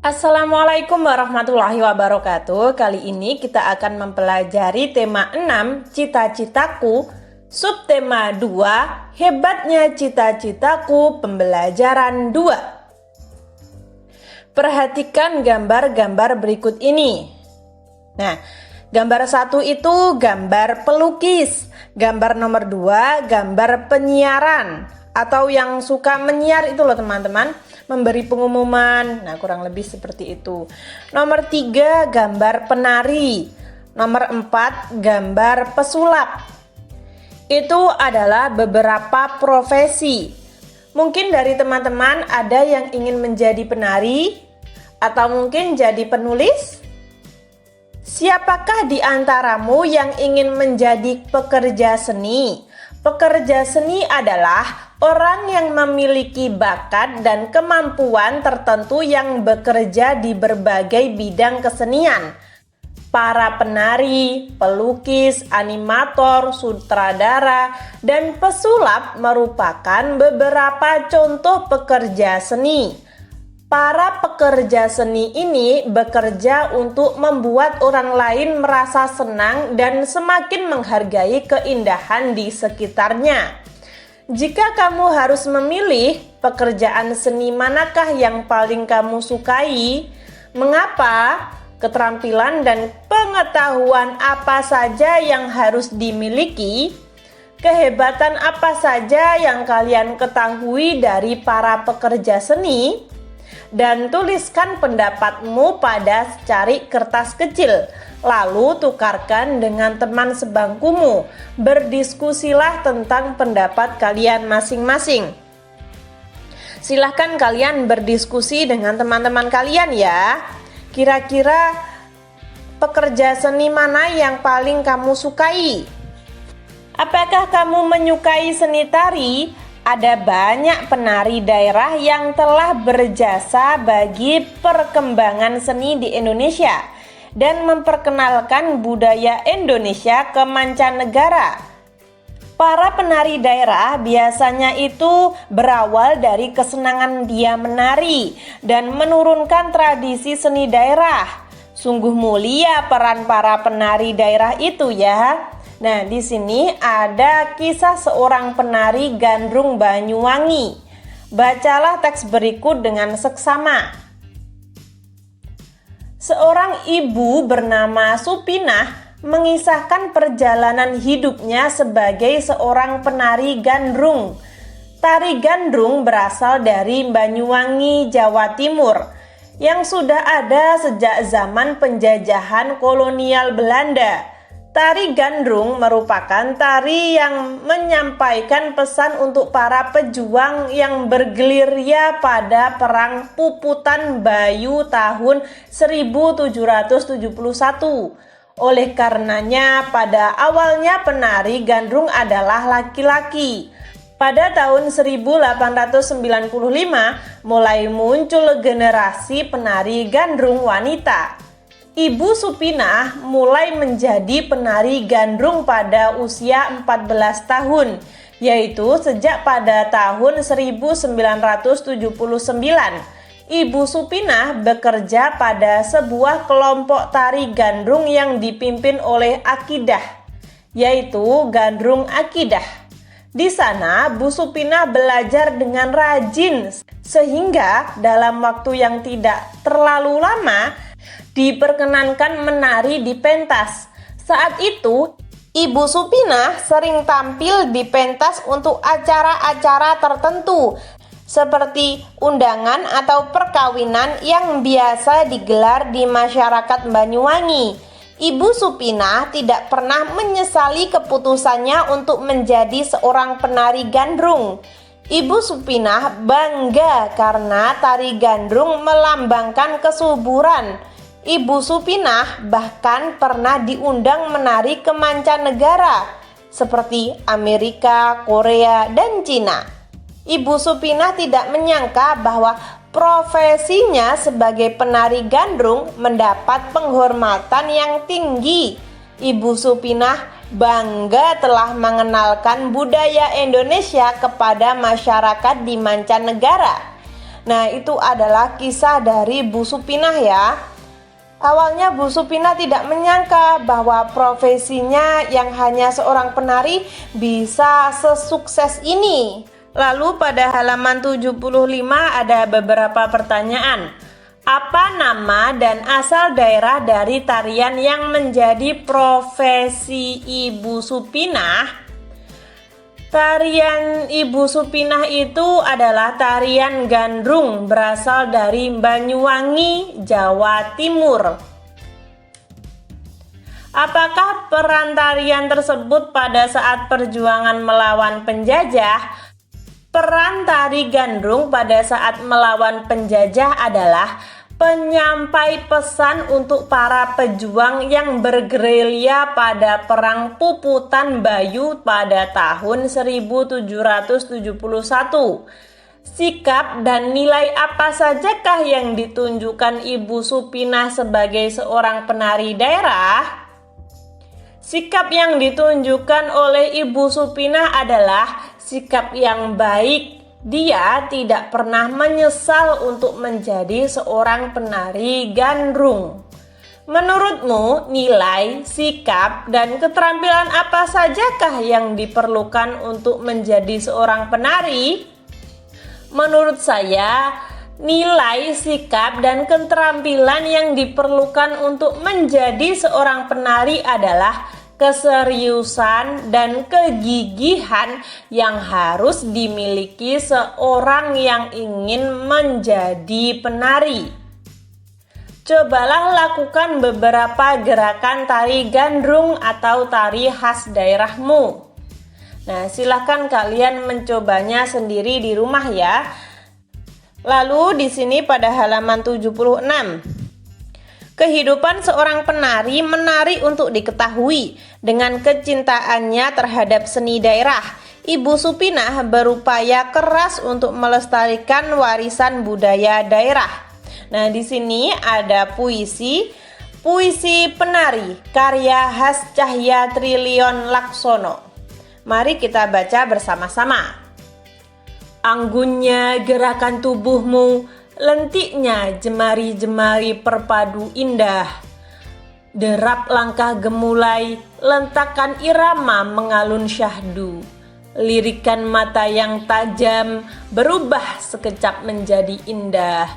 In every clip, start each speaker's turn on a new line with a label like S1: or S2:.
S1: Assalamualaikum warahmatullahi wabarakatuh. Kali ini kita akan mempelajari tema 6, cita-citaku, subtema 2, hebatnya cita-citaku, pembelajaran 2. Perhatikan gambar-gambar berikut ini. Nah, gambar 1 itu gambar pelukis, gambar nomor 2 gambar penyiaran, atau yang suka menyiar itu loh teman-teman, memberi pengumuman. Nah, kurang lebih seperti itu. Nomor 3 gambar penari. Nomor 4 gambar pesulap. Itu adalah beberapa profesi. Mungkin dari teman-teman ada yang ingin menjadi penari atau mungkin jadi penulis. Siapakah di antaramu yang ingin menjadi pekerja seni? Pekerja seni adalah orang yang memiliki bakat dan kemampuan tertentu yang bekerja di berbagai bidang kesenian. Para penari, pelukis, animator, sutradara, dan pesulap merupakan beberapa contoh pekerja seni. Para pekerja seni ini bekerja untuk membuat orang lain merasa senang dan semakin menghargai keindahan di sekitarnya. Jika kamu harus memilih pekerjaan seni manakah yang paling kamu sukai, mengapa, keterampilan dan pengetahuan apa saja yang harus dimiliki, kehebatan apa saja yang kalian ketahui dari para pekerja seni, dan tuliskan pendapatmu pada secari kertas kecil. Lalu tukarkan dengan teman sebangkumu. Berdiskusilah tentang pendapat kalian masing-masing. Silahkan kalian berdiskusi dengan teman-teman kalian ya. Kira-kira pekerja seni mana yang paling kamu sukai? Apakah kamu menyukai seni tari? Ada banyak penari daerah yang telah berjasa bagi perkembangan seni di Indonesia dan memperkenalkan budaya Indonesia ke mancanegara. Para penari daerah biasanya itu berawal dari kesenangan dia menari dan menurunkan tradisi seni daerah. Sungguh mulia peran para penari daerah itu ya. Nah, di sini ada kisah seorang penari gandrung Banyuwangi. Bacalah teks berikut dengan seksama. Seorang ibu bernama Supinah mengisahkan perjalanan hidupnya sebagai seorang penari gandrung. Tari gandrung berasal dari Banyuwangi, Jawa Timur, yang sudah ada sejak zaman penjajahan kolonial Belanda. Tari gandrung merupakan tari yang menyampaikan pesan untuk para pejuang yang bergerilya pada Perang Puputan Bayu tahun 1771. Oleh karenanya, pada awalnya penari gandrung adalah laki-laki. Pada tahun 1895 mulai muncul generasi penari gandrung wanita. Ibu Supinah mulai menjadi penari gandrung pada usia 14 tahun, yaitu sejak pada tahun 1979. Ibu Supinah bekerja pada sebuah kelompok tari gandrung yang dipimpin oleh Akidah, yaitu Gandrung Akidah. Di sana, Bu Supinah belajar dengan rajin, sehingga dalam waktu yang tidak terlalu lama, diperkenankan menari di pentas. Saat itu, Ibu Supinah sering tampil di pentas untuk acara-acara tertentu, seperti undangan atau perkawinan yang biasa digelar di masyarakat Banyuwangi. Ibu Supinah tidak pernah menyesali keputusannya untuk menjadi seorang penari gandrung. Ibu Supinah bangga karena tari gandrung melambangkan kesuburan. Ibu Supinah bahkan pernah diundang menari ke mancanegara seperti Amerika, Korea, dan Cina. Ibu Supinah tidak menyangka bahwa profesinya sebagai penari gandrung mendapat penghormatan yang tinggi. Ibu Supinah bangga telah mengenalkan budaya Indonesia kepada masyarakat di mancanegara. Nah, itu adalah kisah dari Bu Supinah ya. Awalnya Bu Supinah tidak menyangka bahwa profesinya yang hanya seorang penari bisa sesukses ini. Lalu pada halaman 75 ada beberapa pertanyaan. Apa nama dan asal daerah dari tarian yang menjadi profesi Ibu Supinah? Tarian Ibu Supinah itu adalah tarian gandrung berasal dari Banyuwangi, Jawa Timur. Apakah peran tarian tersebut pada saat perjuangan melawan penjajah? Peran tari gandrung pada saat melawan penjajah adalah penyampai pesan untuk para pejuang yang bergerilya pada Perang Puputan Bayu pada tahun 1771. Sikap dan nilai apa sajakah yang ditunjukkan Ibu Supinah sebagai seorang penari daerah? Sikap yang ditunjukkan oleh Ibu Supinah adalah sikap yang baik. Dia tidak pernah menyesal untuk menjadi seorang penari gandrung. Menurutmu, nilai, sikap, dan keterampilan apa sajakah yang diperlukan untuk menjadi seorang penari? Menurut saya, nilai, sikap, dan keterampilan yang diperlukan untuk menjadi seorang penari adalah keseriusan dan kegigihan yang harus dimiliki seorang yang ingin menjadi penari. Cobalah lakukan beberapa gerakan tari gandrung atau tari khas daerahmu. Nah, silahkan kalian mencobanya sendiri di rumah ya. Lalu di sini pada halaman 76. Kehidupan seorang penari menarik untuk diketahui. Dengan kecintaannya terhadap seni daerah, Ibu Supinah berupaya keras untuk melestarikan warisan budaya daerah. Nah, di sini ada puisi penari karya Has Cahya Trilion Laksono. Mari kita baca bersama-sama. Anggunnya gerakan tubuhmu, lentiknya jemari-jemari perpadu indah. Derap langkah gemulai, lentakan irama mengalun syahdu. Lirikan mata yang tajam berubah sekejap menjadi indah.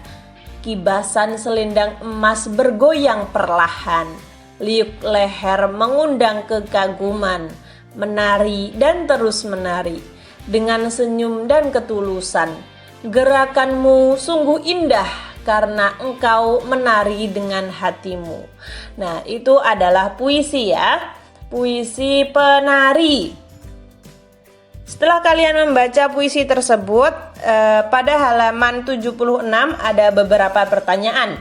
S1: Kibasan selendang emas bergoyang perlahan. Liuk leher mengundang kekaguman. Menari dan terus menari dengan senyum dan ketulusan. Gerakanmu sungguh indah karena engkau menari dengan hatimu. Nah, itu adalah puisi ya. Puisi penari. Setelah kalian membaca puisi tersebut, pada halaman 76 ada beberapa pertanyaan.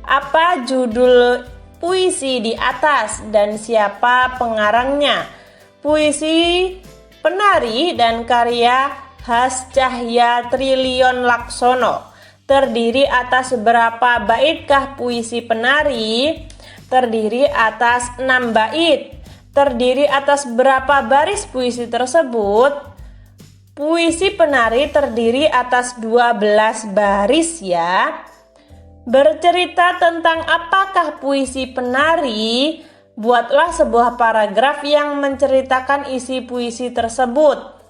S1: Apa judul puisi di atas dan siapa pengarangnya? Puisi penari dan karya Has Cahya Trilion Laksono. Terdiri atas berapa baitkah puisi penari? Terdiri atas 6 bait. Terdiri atas berapa baris puisi tersebut? Puisi penari terdiri atas 12 baris ya. Bercerita tentang apakah puisi penari? Buatlah sebuah paragraf yang menceritakan isi puisi tersebut.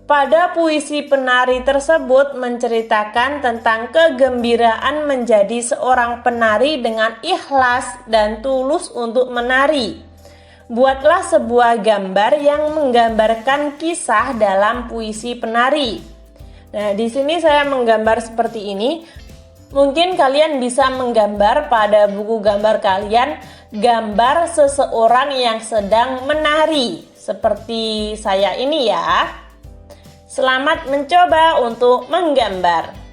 S1: Pada puisi penari tersebut menceritakan tentang kegembiraan menjadi seorang penari dengan ikhlas dan tulus untuk menari. Buatlah sebuah gambar yang menggambarkan kisah dalam puisi penari. Nah, di sini saya menggambar seperti ini. Mungkin kalian bisa menggambar pada buku gambar kalian gambar seseorang yang sedang menari seperti saya ini ya. Selamat mencoba untuk menggambar.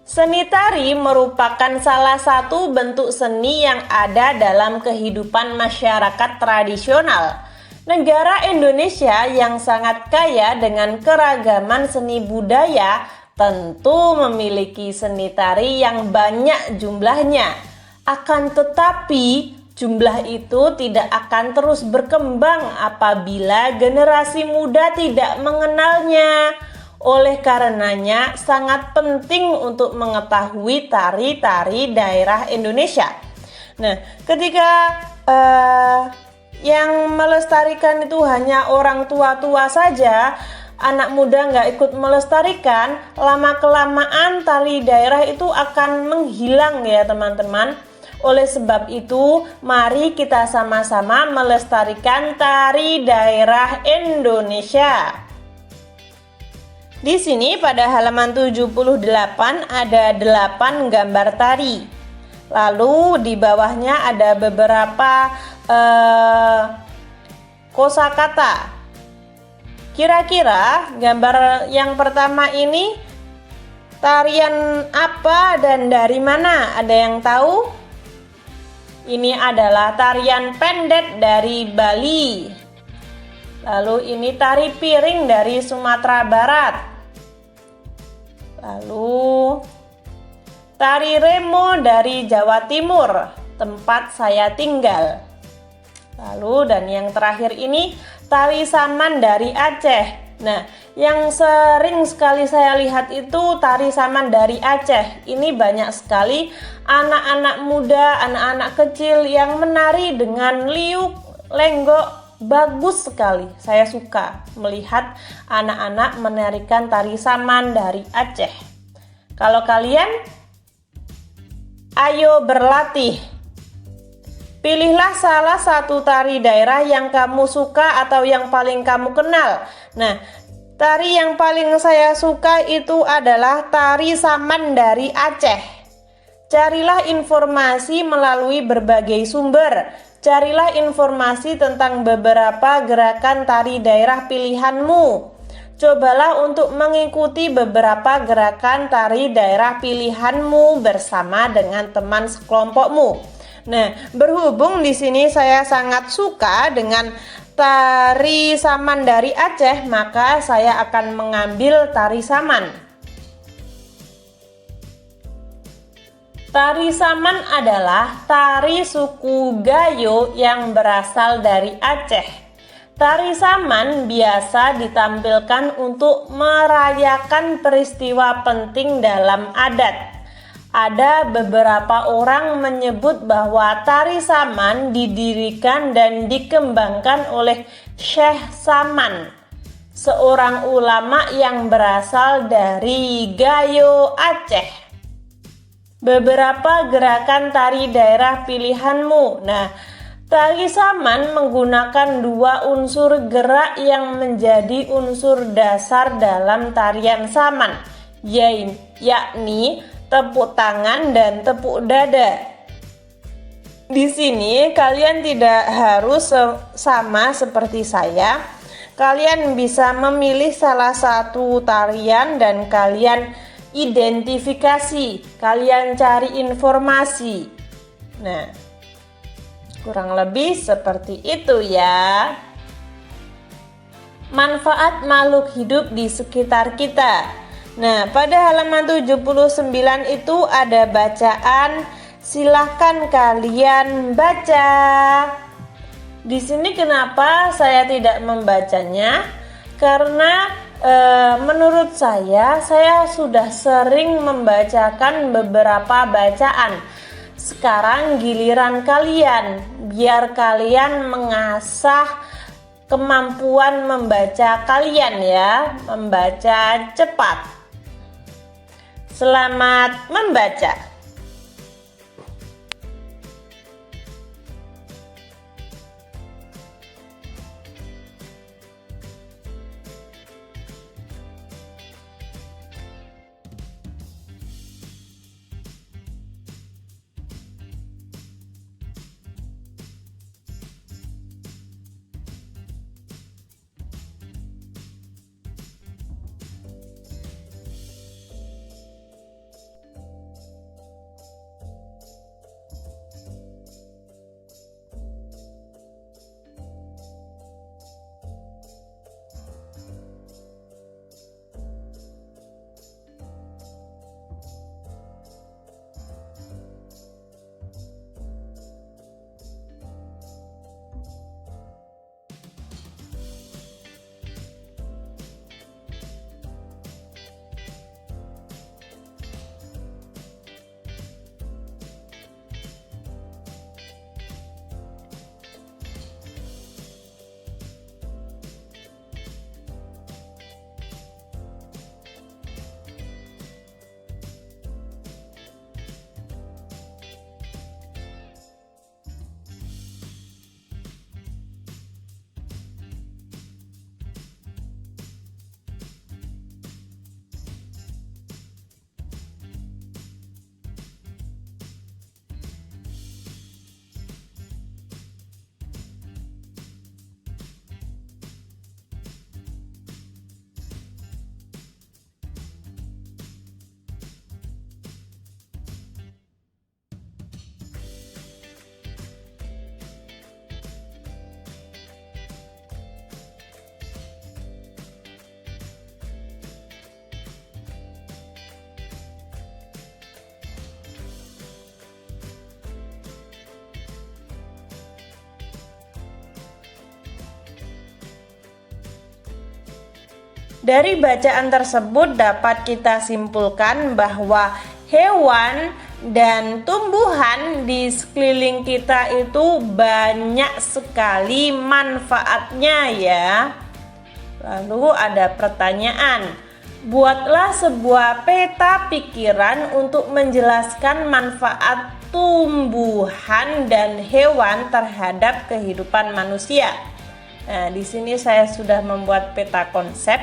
S1: Seni tari merupakan salah satu bentuk seni yang ada dalam kehidupan masyarakat tradisional. Negara Indonesia yang sangat kaya dengan keragaman seni budaya tentu memiliki seni tari yang banyak jumlahnya. Akan tetapi jumlah itu tidak akan terus berkembang apabila generasi muda tidak mengenalnya. Oleh karenanya sangat penting untuk mengetahui tari-tari daerah Indonesia. Nah, ketika yang melestarikan itu hanya orang tua-tua saja, anak muda nggak ikut melestarikan, lama-kelamaan tari daerah itu akan menghilang ya teman-teman. Oleh sebab itu, mari kita sama-sama melestarikan tari daerah Indonesia. Di sini pada halaman 78 ada 8 gambar tari. Lalu di bawahnya ada beberapa kosakata. Kira-kira gambar yang pertama ini tarian apa dan dari mana? Ada yang tahu? Ini adalah tarian pendet dari Bali. Lalu ini tari piring dari Sumatera Barat. Lalu tari remo dari Jawa Timur, tempat saya tinggal. Lalu dan yang terakhir ini tari saman dari Aceh. Nah, yang sering sekali saya lihat itu tari saman dari Aceh. Ini banyak sekali anak-anak muda, anak-anak kecil yang menari dengan liuk, lenggok, bagus sekali. Saya suka melihat anak-anak menarikan tari saman dari Aceh. Kalau kalian, ayo berlatih. Pilihlah salah satu tari daerah yang kamu suka atau yang paling kamu kenal. Nah, tari yang paling saya suka itu adalah tari saman dari Aceh. Carilah informasi melalui berbagai sumber. Carilah informasi tentang beberapa gerakan tari daerah pilihanmu. Cobalah untuk mengikuti beberapa gerakan tari daerah pilihanmu bersama dengan teman sekelompokmu. Nah, berhubung di sini saya sangat suka dengan tari saman dari Aceh, maka saya akan mengambil tari saman. Tari saman adalah tari suku Gayo yang berasal dari Aceh. Tari saman biasa ditampilkan untuk merayakan peristiwa penting dalam adat. Ada beberapa orang menyebut bahwa tari saman didirikan dan dikembangkan oleh Syekh Saman, seorang ulama yang berasal dari Gayo, Aceh. Beberapa gerakan tari daerah pilihanmu. Nah, tari saman menggunakan dua unsur gerak yang menjadi unsur dasar dalam tarian saman, yakni tepuk tangan dan tepuk dada. Di sini kalian tidak harus sama seperti saya. Kalian bisa memilih salah satu tarian dan kalian identifikasi. Kalian cari informasi. Nah, kurang lebih seperti itu ya. Manfaat makhluk hidup di sekitar kita. Nah, pada halaman 79 itu ada bacaan, silahkan kalian baca. Di sini kenapa saya tidak membacanya? Karena menurut saya sudah sering membacakan beberapa bacaan. Sekarang giliran kalian, biar kalian mengasah kemampuan membaca kalian ya, membaca cepat. Selamat membaca. Dari bacaan tersebut dapat kita simpulkan bahwa hewan dan tumbuhan di sekeliling kita itu banyak sekali manfaatnya ya. Lalu ada pertanyaan, buatlah sebuah peta pikiran untuk menjelaskan manfaat tumbuhan dan hewan terhadap kehidupan manusia. Nah, di sini saya sudah membuat peta konsep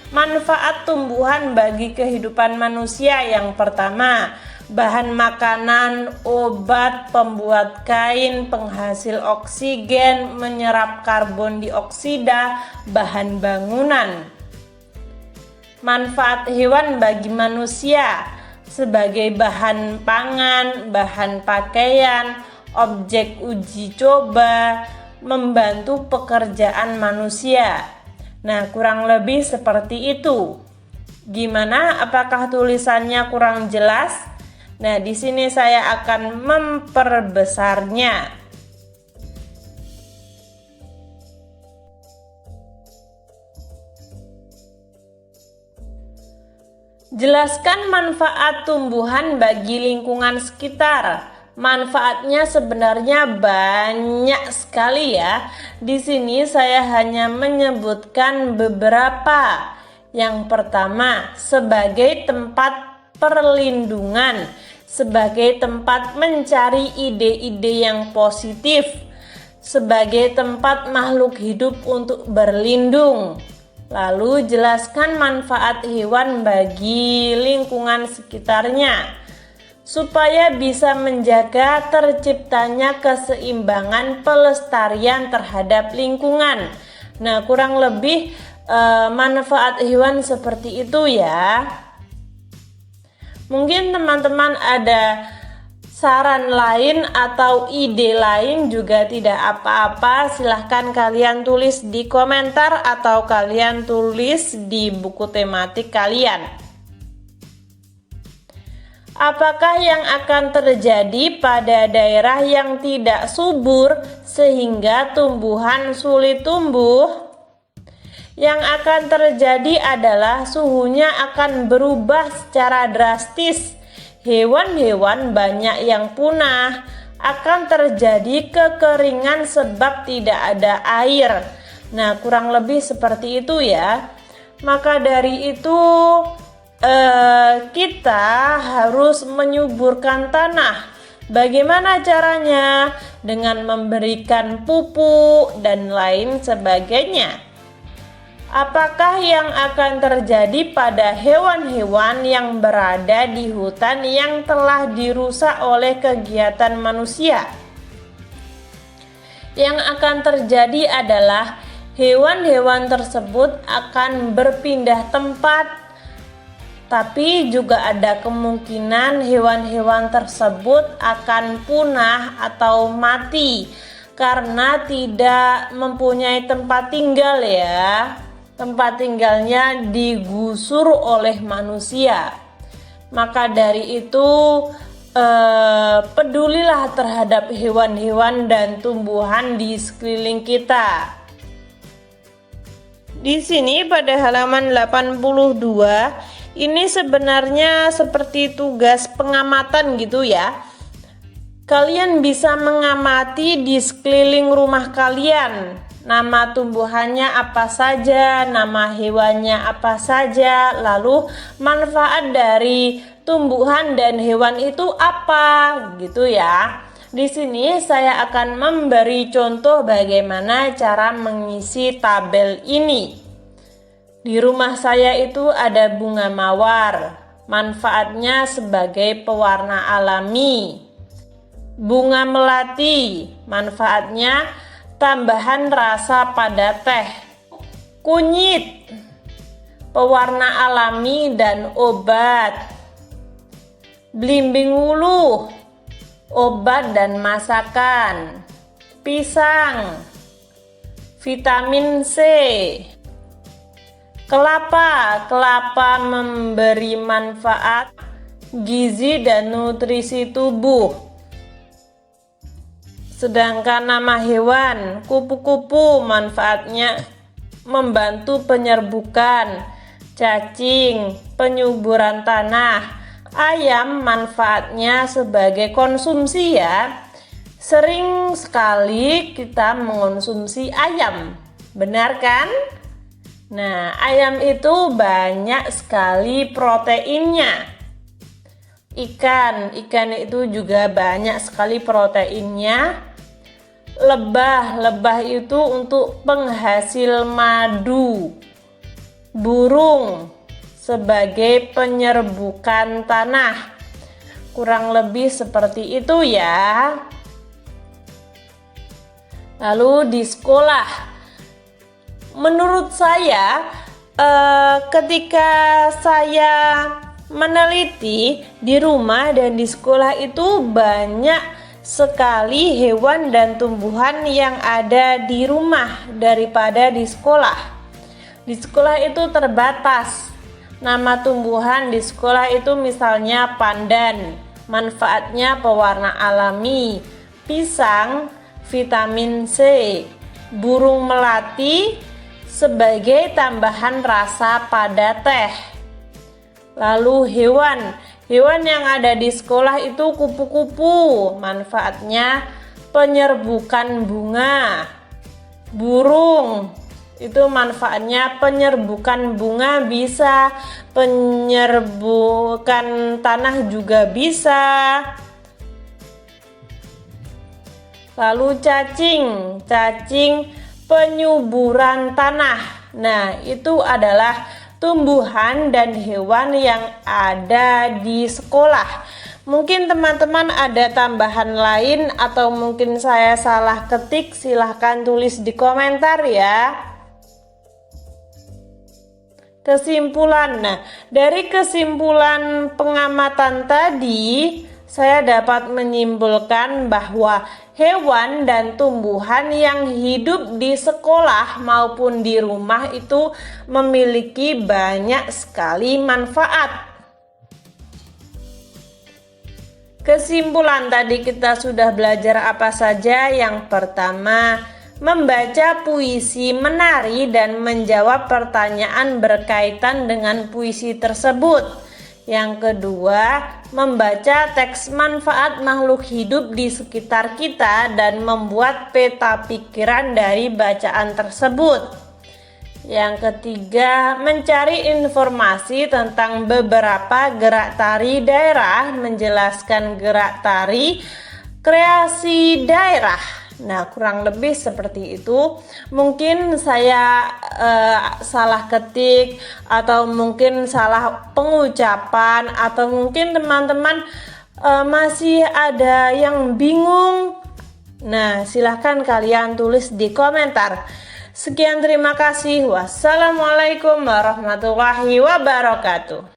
S1: manfaat tumbuhan bagi kehidupan manusia. Yang pertama, bahan makanan, obat, pembuat kain, penghasil oksigen, menyerap karbon dioksida, bahan bangunan. Manfaat hewan bagi manusia sebagai bahan pangan, bahan pakaian, objek uji coba, membantu pekerjaan manusia. Nah, kurang lebih seperti itu. Gimana? Apakah tulisannya kurang jelas? Nah, di sini saya akan memperbesarnya. Jelaskan manfaat tumbuhan bagi lingkungan sekitar. Manfaatnya sebenarnya banyak sekali ya. Di sini saya hanya menyebutkan beberapa. Yang pertama, sebagai tempat perlindungan, sebagai tempat mencari ide-ide yang positif, sebagai tempat makhluk hidup untuk berlindung. Lalu jelaskan manfaat hewan bagi lingkungan sekitarnya, supaya bisa menjaga terciptanya keseimbangan pelestarian terhadap lingkungan. Nah, kurang lebih manfaat hewan seperti itu ya. Mungkin teman-teman ada saran lain atau ide lain juga tidak apa-apa, silahkan kalian tulis di komentar atau kalian tulis di buku tematik kalian. Apakah yang akan terjadi pada daerah yang tidak subur sehingga tumbuhan sulit tumbuh? Yang akan terjadi adalah suhunya akan berubah secara drastis. Hewan-hewan banyak yang punah, akan terjadi kekeringan sebab tidak ada air. Nah, kurang lebih seperti itu ya. Maka dari itu kita harus menyuburkan tanah. Bagaimana caranya? Dengan memberikan pupuk dan lain sebagainya. Apakah yang akan terjadi pada hewan-hewan yang berada di hutan yang telah dirusak oleh kegiatan manusia? Yang akan terjadi adalah hewan-hewan tersebut akan berpindah tempat, tapi juga ada kemungkinan hewan-hewan tersebut akan punah atau mati karena tidak mempunyai tempat tinggal ya. Tempat tinggalnya digusur oleh manusia. Maka dari itu pedulilah terhadap hewan-hewan dan tumbuhan di sekeliling kita. Di sini pada halaman 82 ini sebenarnya seperti tugas pengamatan gitu ya. Kalian bisa mengamati di sekeliling rumah kalian. Nama tumbuhannya apa saja, nama hewannya apa saja, lalu manfaat dari tumbuhan dan hewan itu apa, gitu ya. Di sini saya akan memberi contoh bagaimana cara mengisi tabel ini. Di rumah saya itu ada bunga mawar, manfaatnya sebagai pewarna alami. Bunga melati, manfaatnya tambahan rasa pada teh. Kunyit, pewarna alami dan obat. Belimbing wuluh, obat dan masakan. Pisang, vitamin C. Kelapa memberi manfaat gizi dan nutrisi tubuh. Sedangkan nama hewan, kupu-kupu, manfaatnya membantu penyerbukan. cacing, penyuburan tanah. Ayam manfaatnya sebagai konsumsi ya. Sering sekali kita mengonsumsi ayam, benar kan? Nah, ayam itu banyak sekali proteinnya. Ikan itu juga banyak sekali proteinnya. Lebah itu untuk penghasil madu. Burung sebagai penyerbukan tanah. Kurang lebih seperti itu ya. Lalu di sekolah, menurut saya ketika saya meneliti di rumah dan di sekolah itu banyak sekali hewan dan tumbuhan yang ada di rumah daripada di sekolah. Di sekolah itu terbatas. Nama tumbuhan di sekolah itu misalnya pandan, manfaatnya pewarna alami, pisang, vitamin C, burung melati sebagai tambahan rasa pada teh. Lalu hewan yang ada di sekolah itu kupu-kupu, manfaatnya penyerbukan bunga. Burung itu manfaatnya penyerbukan bunga bisa, penyerbukan tanah juga bisa. Lalu cacing penyuburan tanah. Nah, itu adalah tumbuhan dan hewan yang ada di sekolah. Mungkin teman-teman ada tambahan lain atau mungkin saya salah ketik, silahkan tulis di komentar ya. Kesimpulan. Nah, dari kesimpulan pengamatan tadi, saya dapat menyimpulkan bahwa hewan dan tumbuhan yang hidup di sekolah maupun di rumah itu memiliki banyak sekali manfaat. Kesimpulan tadi kita sudah belajar apa saja? Yang pertama, membaca puisi, menari, dan menjawab pertanyaan berkaitan dengan puisi tersebut. Yang kedua, membaca teks manfaat makhluk hidup di sekitar kita dan membuat peta pikiran dari bacaan tersebut. Yang ketiga, mencari informasi tentang beberapa gerak tari daerah, menjelaskan gerak tari kreasi daerah. Nah, kurang lebih seperti itu. Mungkin saya salah ketik atau mungkin salah pengucapan atau mungkin teman-teman masih ada yang bingung. Nah, silahkan kalian tulis di komentar. Sekian, terima kasih. Wassalamualaikum warahmatullahi wabarakatuh.